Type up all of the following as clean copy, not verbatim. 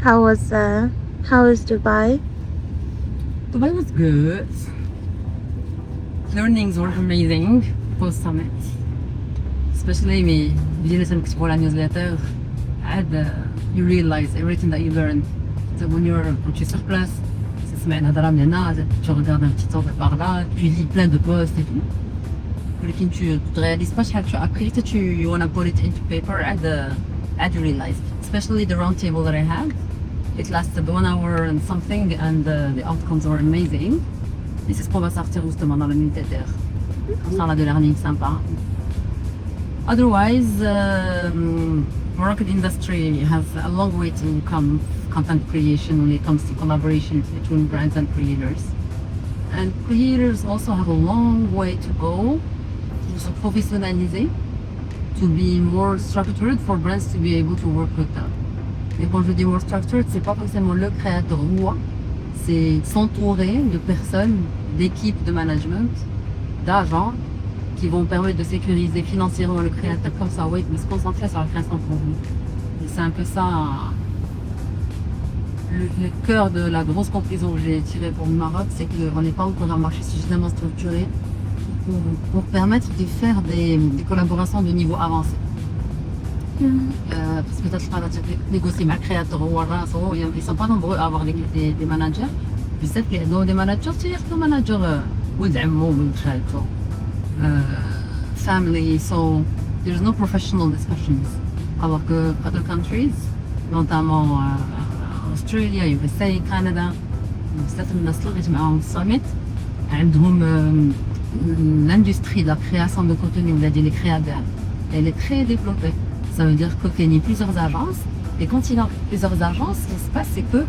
How was Dubai? Dubai was good. Learnings were amazing post summit. Especially me, بدينا نكتبوا على newsletter. You realize everything that you learn. So when tu es sur place, tu regardes un petit temps par là, tu lis plein de posts et tout. ولكن tu ne réalises pas شحال tu as appris. You want to put it into paper and you realize. Especially the round table that I had. It lasted 1 hour and something and the outcomes were amazing. Et c'est ce qu'on va sortir justement dans le newsletter. On a de learning sympa. Otherwise, Moroccan industry has a long way to come. Content creation when it comes to collaborations between brands and creators. And creators also have a long way to go to se professionnaliser, to be more structured for brands to be able to work with them. Et quand je dis more structured, c'est pas forcément le créateur roi, c'est s'entourer de personnes, d'équipes de management, d'agents qui vont permettre de sécuriser financièrement le créateur comme ça, oui, mais se concentrer sur la création pour vous. Et c'est un peu ça le cœur de la grosse conclusion que j'ai tirée pour le Maroc, c'est qu'on n'est pas encore un marché suffisamment structuré pour permettre de faire des collaborations de niveau avancé. Parce que tu as négocié avec le créateur ou ils ne sont pas nombreux à avoir des managers. بزاف اللي عندهم des managers تياخدوا manager ولد عمو ولد خالته. Family, so there's no professional discussions. Alors que other countries, notamment Australia, USA, Canada, بزاف الناس اللي لقيت معاهم السميت عندهم l'industrie de la création de contenu ou des créateurs, elle est très développée. Ça veut dire qu'il y a plusieurs agences et quand il y a plusieurs agences, ce qui se passe c'est que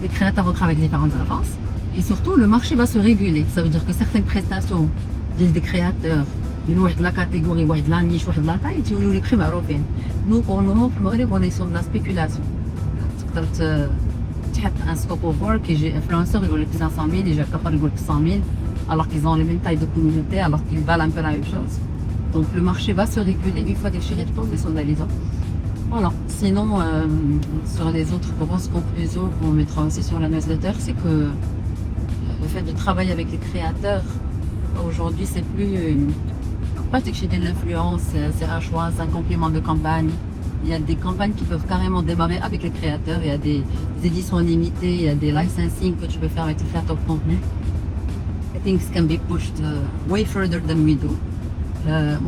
les créateurs vont travailler avec différentes agences et surtout le marché va se réguler. Ça veut dire que certaines prestations des créateurs من واحد لا كاتيجوري واحد لا نيش واحد لا تاي تيوليو لي بري معروفين. نو بور نو في المغرب اون سور لا سبيكولاسيون. تقدر تحط ان سكوب اوف ورك يجي انفلونسور يقول لك 500000 يجي كفر يقول لك 100000 alors qu'ils ont les mêmes tailles de communauté alors qu'ils valent un peu la même chose. Donc le marché va se réguler une fois déchiré de professionnalisant. Voilà. Sinon, sur les autres grosses conclusions qu'on mettra aussi sur la newsletter, c'est que le fait de travailler avec les créateurs, aujourd'hui, c'est plus pas que j'ai de l'influence, c'est un choix, c'est un complément de campagne. Il y a des campagnes qui peuvent carrément démarrer avec les créateurs. Il y a des éditions limitées, il y a des licensing que tu peux faire avec les créateurs de contenu. Things can be pushed way further than we do.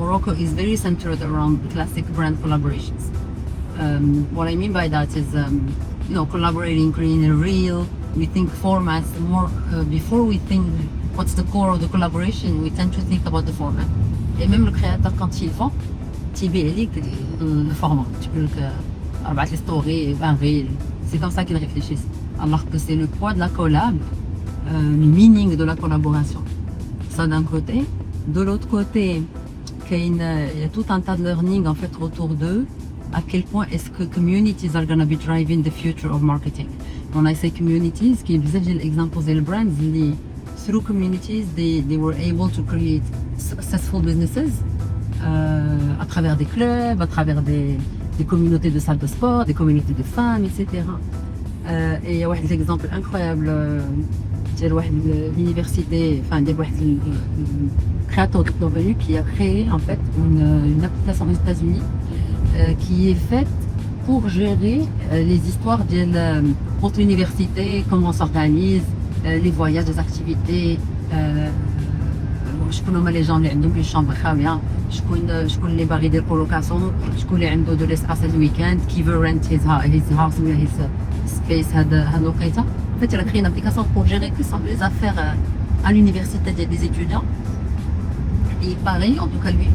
Morocco is very centered around classic brand collaborations. What I mean by that is, collaborating, creating a reel. We think formats more before we think what's the core of the collaboration. We tend to think about the format. Et même le créateur quand il vend, tu dis le format. Tu peux le stories, 20 reels. C'est comme ça qu'ils réfléchissent. Alors que c'est le poids de la collab. Le meaning de la collaboration. Ça d'un côté. De l'autre côté, il y a tout un tas de learning en fait autour d'eux. À quel point est-ce que communities are going to be driving the future of marketing. When I say communities, qui est بزاف ديال examples ديال brands اللي through communities they were able to create successful businesses à travers des clubs, à travers des communautés de salles de sport, des communautés de femmes, etc. Et il y a un exemple incroyable. ديال واحد l'université, enfin ديال واحد créateur de contenu qui a créé en fait une application aux États-Unis qui est faite pour gérer les histoires entre l'université, comment on s'organise, les voyages, les activités, شكون هما لي جون اللي عندهم une chambre خاويه, شكون اللي باغي يدير كولوكاسيون, شكون اللي عنده دو ليسباس الويكاند, qui veut rent his house ولا his space هاد لوقيته. En fait, il a créé une application pour gérer que les affaires à l'université des étudiants. Et pareil, en tout cas, lui,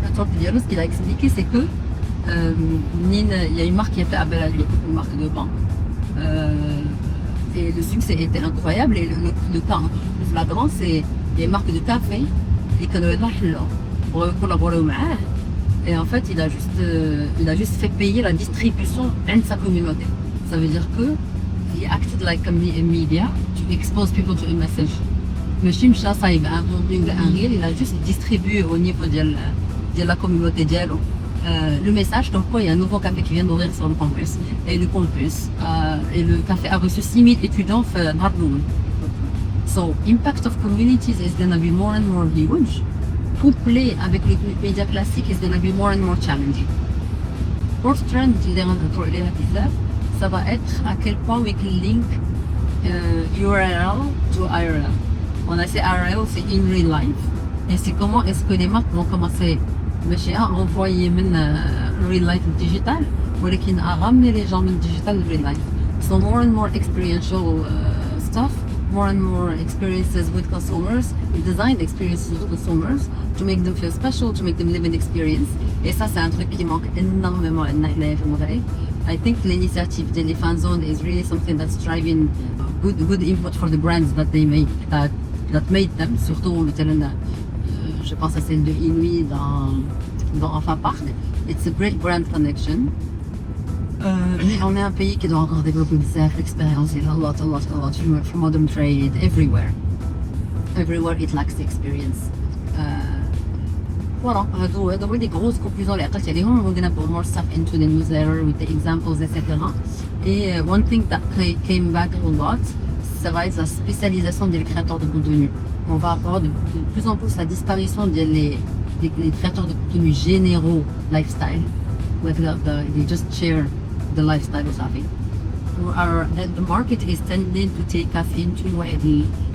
ce qu'il a expliqué, c'est que il y a une marque qui a fait appel à lui, une marque de vin. Et le succès était incroyable. Et le cas le flagrant, c'est les marques de café et que pour collaborer au معاه. Et en fait, il a juste fait payer la distribution de sa communauté. Ça veut dire que he acted like a media to expose people to a message. ماشي مشى صايب un contenu un reel, il a juste distribué au niveau de la communauté ديالو le message comme quoi il y a un nouveau café qui vient d'ouvrir sur le campus. Et le café a reçu 6000 étudiants في نهار الأول. So impact of communities is gonna be more and more huge. Couplé avec les médias classiques is gonna be more and more challenging. Fourth trend اللي غنهضروا عليها بزاف, ça va être à quel point we can link URL to IRL. On a ces IRL, c'est in real life. Et c'est comment est-ce que les marques vont commencer à envoyer من real life digital, ولكن à ramener les gens من digital to real life. So more and more experiential stuff, more and more experiences with consumers, design experiences with consumers to make them feel special, to make them live an experience. Et ça, c'est un truc qui manque énormément à Montréal. I think l'initiative de les fan zone is really something that's driving good input for the brands that they make, that made them. Surtout مثلا, je pense à celle de Inuit dans Enfin Park. It's a great brand connection. Mais on est un pays qui doit encore développer l'expérience. Il y a a lot from modern trade everywhere. Everywhere it lacks the experience. Voilà, هادو des grosses conclusions اللي عقلت عليهم. We're gonna put more stuff into the newsletter with the examples, etc. Et one thing that came back a lot, ça va être la spécialisation des créateurs de contenu. On va avoir de plus en plus la disparition des créateurs de contenu généraux lifestyle. Like they just share the lifestyle وصافي. The market is tending to take us into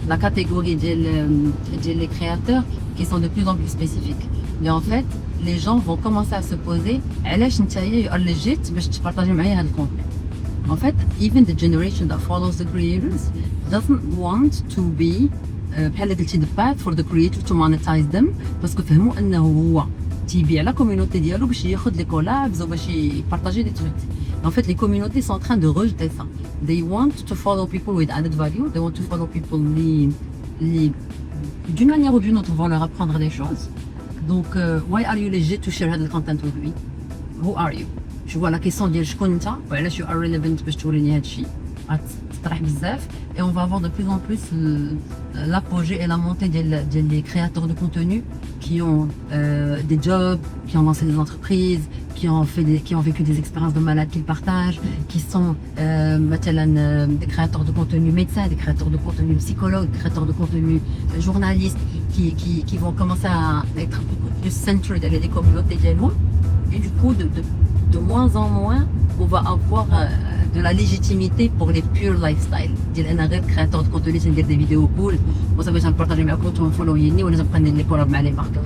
la catégorie des créateurs qui sont de plus en plus spécifiques. Mais en fait, les gens vont commencer à se poser علاش نتايا legit باش تبارطاجي معايا هذا الكونتنت. En fait, even the generation that follows the creators doesn't want to be بحال قلتي the path for the creator to monetize them, باسكو فهموا انه هو تيبيع لا كوميونيتي ديالو باش ياخذ لي كولابز وباش يبارطاجي دي تروك. En fait, les communautés sont en train de rejeter ça. They want to follow people with added value. They want to follow people d'une manière ou d'une autre vont leur apprendre des choses. Donc, why are you legit to share هذا content with me? Who are you? Tu vois la question ديال شكون انت وعلاش you are relevant باش توريني هذا الشيء. غتطرح بزاف. Et on va avoir de plus en plus l'apogée et la montée des créateurs de contenu qui ont des jobs, qui ont lancé des entreprises, qui ont vécu des expériences de malade qu'ils partagent, qui sont des créateurs de contenu médecins, des créateurs de contenu psychologues, des créateurs de contenu journalistes, qui vont commencer à être un peu plus centrés dans les communautés dialogue. Et du coup, de moins en moins, on va avoir de la légitimité pour les pure lifestyle. انا غير créateur de contenu, ندير des vidéos cool, وصافي باش نبارطاجي معاكم وانتم فولويني ولا نبقى ندير لي كولاب مع les marques.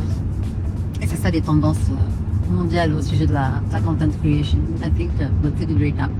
Et c'est ça les tendances mondiales au sujet de la content creation. I think that's a great app.